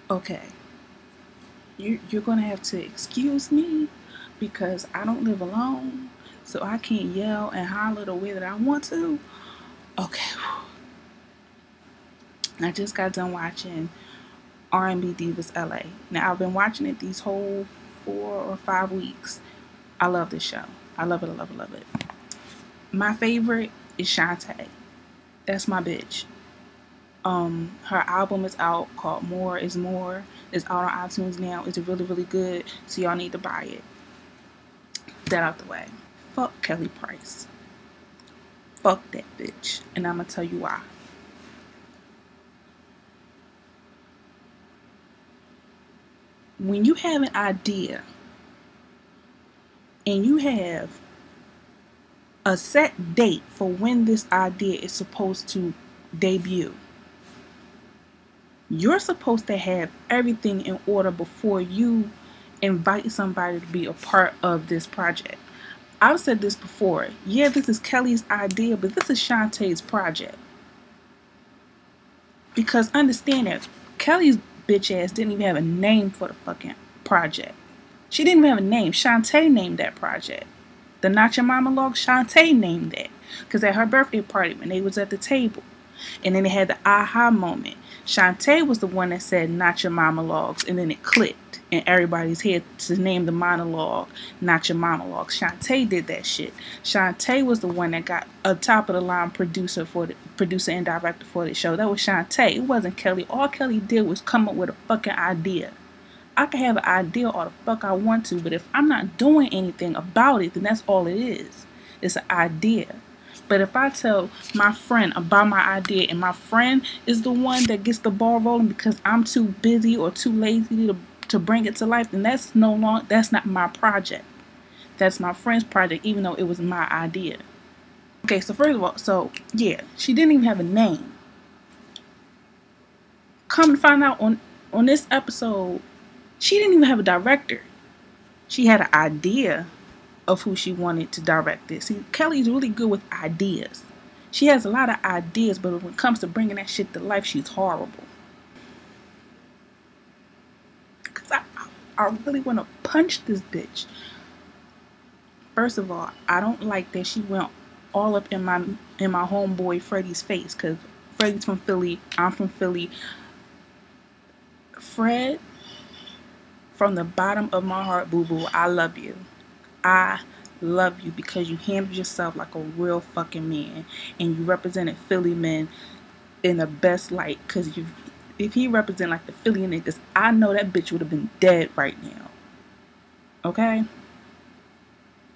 Okay, you're gonna have to excuse me because I don't live alone, so I can't yell and holler the way that I want to. Okay, I just got done watching R&B Divas LA. Now I've been watching it these whole 4 or 5 weeks. I love this show. I love it. I love it. Love it. My favorite is Shantae. That's my bitch. Her album is out called More Is More. It's out on iTunes now. It's really really good. So y'all need to buy it. That out the way. Fuck Kelly Price. Fuck that bitch. And I'm gonna tell you why. When you have an idea and you have a set date for when this idea is supposed to debut, you're supposed to have everything in order before you invite somebody to be a part of this project. I've said this before. Yeah, this is Kelly's idea, but this is Shantae's project. Because understand that Kelly's bitch ass didn't even have a name for the fucking project. She didn't even have a name. Shantae named that project. The Not Your Mama log, Shantae named that. Because at her birthday party, when they was at the table, and then they had the aha moment. Shantae was the one that said Not Your Mama logs, and then it clicked in everybody's head to name the monologue Not Your Mama logs. Shantae did that shit. Shantae was the one that got a top of the line producer and director for the show. That was Shantae. It wasn't Kelly. All Kelly did was come up with a fucking idea. I can have an idea all the fuck I want to, but if I'm not doing anything about it, then that's all it is. It's an idea. But if I tell my friend about my idea and my friend is the one that gets the ball rolling because I'm too busy or too lazy to bring it to life, then that's not my project. That's my friend's project, even though it was my idea. Okay, so first of all, so yeah, she didn't even have a name. Come to find out on this episode, she didn't even have a director. She had an idea of who she wanted to direct this. See, Kelly's really good with ideas. She has a lot of ideas, but when it comes to bringing that shit to life, she's horrible. Cause I really want to punch this bitch. First of all, I don't like that she went all up in my homeboy Freddie's face. Cause Freddie's from Philly, I'm from Philly. Fred, from the bottom of my heart, boo boo, I love you. I love you because you handled yourself like a real fucking man and you represented Philly men in the best light. Because if he represented like the Philly niggas, I know that bitch would have been dead right now. Okay?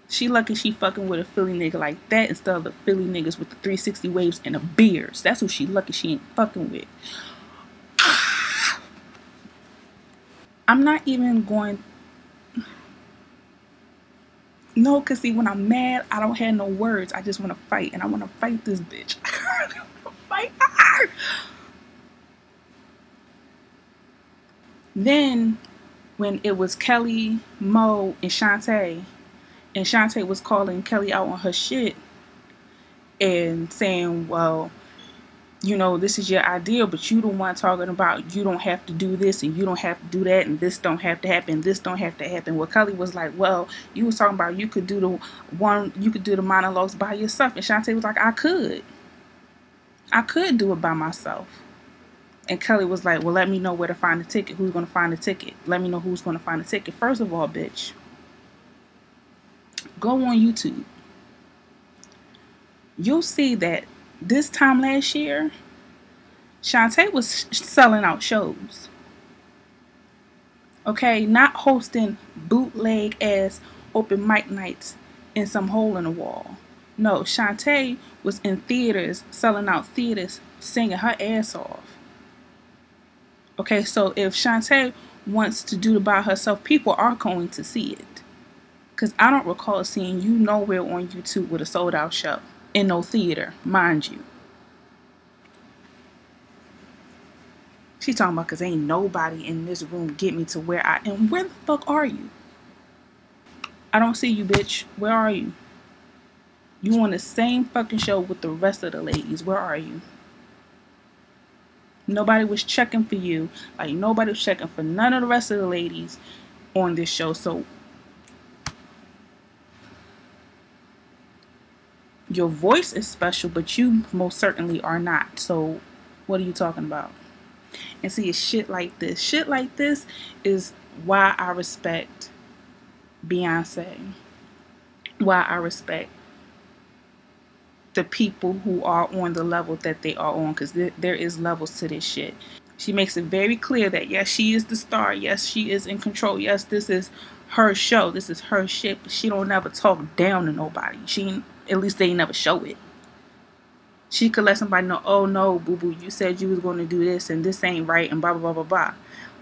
She lucky she fucking with a Philly nigga like that instead of the Philly niggas with the 360 waves and the beards. That's who she lucky she ain't fucking with. I'm not even going. No, cause see, when I'm mad, I don't have no words. I just want to fight, and I want to fight this bitch. I want to fight her. Then, when it was Kelly, Mo, and Shantae was calling Kelly out on her shit and saying, "Well, you know, this is your idea, but you the one talking about you don't have to do this and you don't have to do that and this don't have to happen, this don't have to happen." Well, Kelly was like, "Well, you was talking about you could do the monologues by yourself," and Shantae was like, I could do it by myself." And Kelly was like, "Well, let me know where to find the ticket. Who's gonna find the ticket? Let me know who's gonna find the ticket." First of all, bitch, go on YouTube. You'll see that this time last year, Shantae was selling out shows. Okay, not hosting bootleg ass open mic nights in some hole in the wall. No, Shantae was in theaters, selling out theaters, singing her ass off. Okay, so if Shantae wants to do it by herself, people are going to see it. Because I don't recall seeing you nowhere on YouTube with a sold out show. In no theater, mind you. She talking about because ain't nobody in this room get me to where I am. Where the fuck are you? I don't see you, bitch. Where are you? You on the same fucking show with the rest of the ladies. Where are you? Nobody was checking for you. Like, nobody was checking for none of the rest of the ladies on this show. So your voice is special, but you most certainly are not. So what are you talking about? And see, it's shit like this. Shit like this is why I respect Beyonce. Why I respect the people who are on the level that they are on. Because there is levels to this shit. She makes it very clear that yes, she is the star. Yes, she is in control. Yes, this is her show. This is her shit. But she don't never talk down to nobody. At least they never show it. She could let somebody know, oh no, boo boo, you said you was going to do this and this ain't right and blah blah blah blah blah.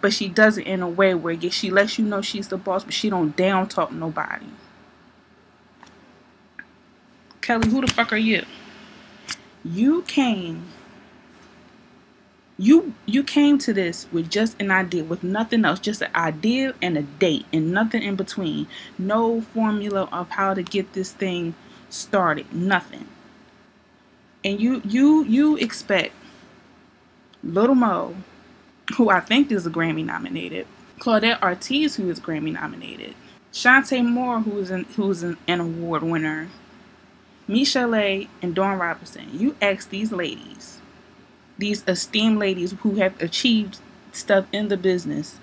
But she does it in a way where she lets you know she's the boss, but she don't down talk nobody. Kelly, who the fuck are you? You came to this with just an idea, with nothing else, just an idea and a date and nothing in between. No formula of how to get this thing started. Nothing. And you expect Little Mo, who I think is a Grammy nominated, Claudette Ortiz, who is Grammy nominated, Shantae Moore, who's an award winner, Michel'le and Dawn Robinson. You ask these ladies, these esteemed ladies who have achieved stuff in the business,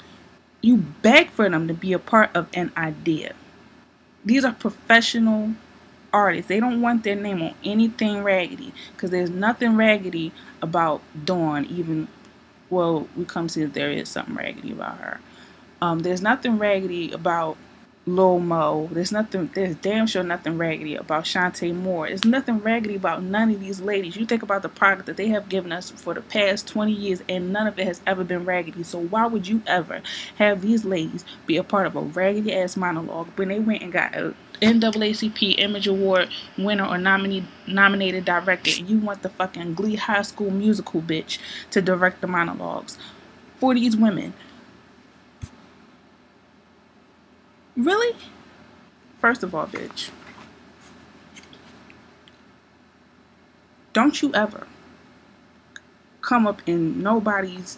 you beg for them to be a part of an idea. These are professional artists. They don't want their name on anything raggedy, because there's nothing raggedy about Dawn. Even, well, we come to see that there is something raggedy about her. There's nothing raggedy about Lil Mo. There's damn sure nothing raggedy about Shantae Moore. There's nothing raggedy about none of these ladies. You think about the product that they have given us for the past 20 years, and none of it has ever been raggedy. So why would you ever have these ladies be a part of a raggedy ass monologue when they went and got a NAACP Image Award winner or nominated director, and you want the fucking Glee High School Musical bitch to direct the monologues for these women? Really? First of all, bitch, don't you ever come up in nobody's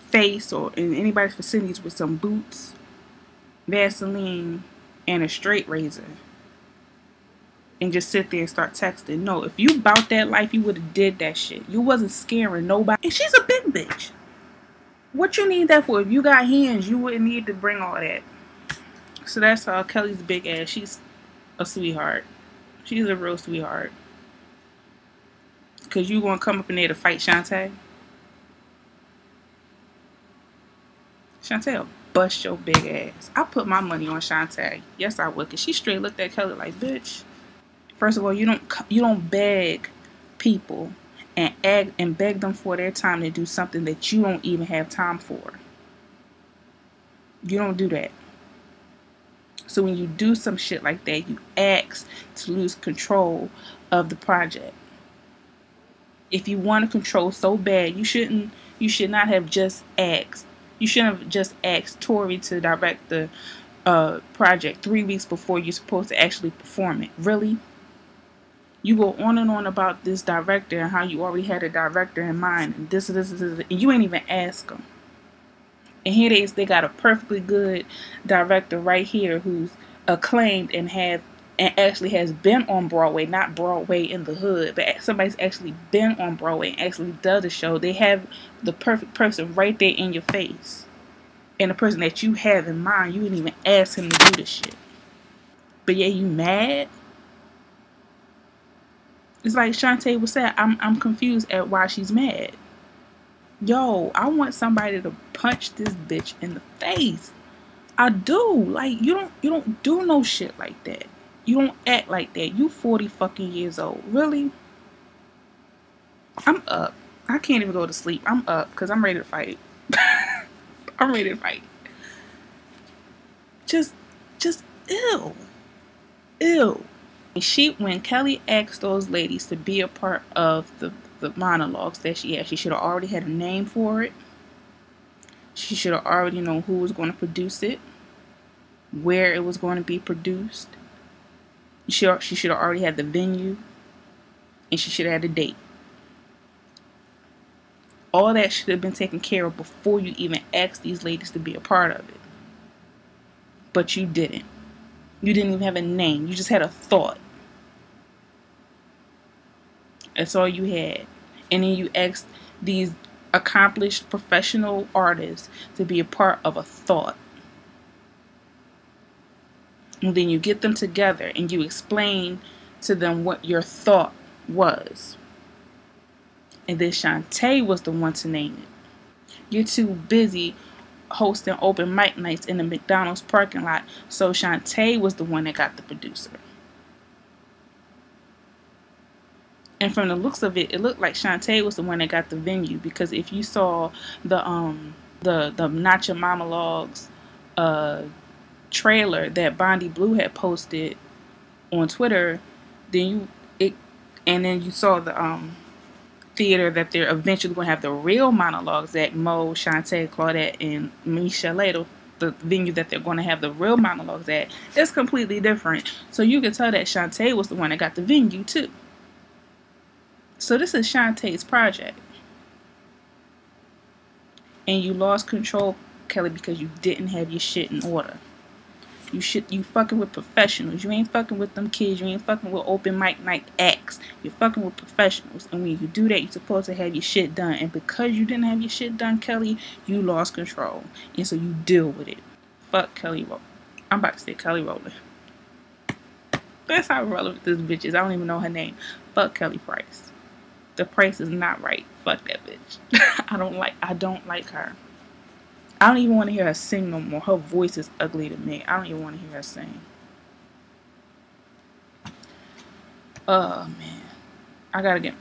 face or in anybody's facilities with some boots, Vaseline, and a straight razor and just sit there and start texting. No, if you bout that life, you would have did that shit. You wasn't scaring nobody. And she's a big bitch. What you need that for? If you got hands, you wouldn't need to bring all that. So that's how Kelly's big ass. She's a sweetheart. She's a real sweetheart. Because you going to come up in there to fight Shantae? Shantae will bust your big ass. I put my money on Shantae. Yes, I would. Because she straight looked at Kelly like, bitch. First of all, you don't beg people and beg them for their time to do something that you don't even have time for. You don't do that. So when you do some shit like that, you ask to lose control of the project. If you want to control so bad, you should not have just asked. You shouldn't have just asked Tori to direct the project 3 weeks before you're supposed to actually perform it. Really? You go on and on about this director and how you already had a director in mind and this, and you ain't even ask them. And here it is, they got a perfectly good director right here who's acclaimed and actually has been on Broadway, not Broadway in the hood, but somebody's actually been on Broadway and actually does the show. They have the perfect person right there in your face. And the person that you have in mind, you didn't even ask him to do this shit. But yeah, you mad? It's like Shantae was saying, I'm confused at why she's mad. Yo, I want somebody to punch this bitch in the face. I do. Like, you don't do no shit like that. You don't act like that. You 40 fucking years old. Really? I'm up. I can't even go to sleep. I'm up because I'm ready to fight. I'm ready to fight. Just ew. Ew. When Kelly asked those ladies to be a part of the monologues that she had, she should have already had a name for it. She should have already known who was going to produce it, where it was going to be produced. She should have already had the venue, and she should have had the date. All that should have been taken care of before you even asked these ladies to be a part of it. But you didn't. You didn't even have a name. You just had a thought. That's all you had. And then you asked these accomplished professional artists to be a part of a thought. And then you get them together and you explain to them what your thought was. And then Shantae was the one to name it. You're too busy hosting open mic nights in the McDonald's parking lot, so Shantae was the one that got the producer. And from the looks of it, it looked like Shantae was the one that got the venue, because if you saw the Not Your Mama Logs trailer that Bondi Blue had posted on Twitter, then you saw the theater that they're eventually going to have the real monologues at Mo, Shantae, Claudette, and Michel'le, the venue that they're going to have the real monologues at. It's completely different. So you can tell that Shantae was the one that got the venue too. So this is Shantae's project. And you lost control, Kelly, because you didn't have your shit in order. You fucking with professionals. You ain't fucking with them kids. You ain't fucking with open mic night acts. You're fucking with professionals. And when you do that, you're supposed to have your shit done. And because you didn't have your shit done, Kelly, you lost control. And so you deal with it. Fuck Kelly Rowland. I'm about to say Kelly Rowland. That's how relevant this bitch is. I don't even know her name. Fuck Kelly Price. The price is not right. Fuck that bitch. I don't like her. I don't even want to hear her sing no more. Her voice is ugly to me. I don't even want to hear her sing. Oh, man. I gotta get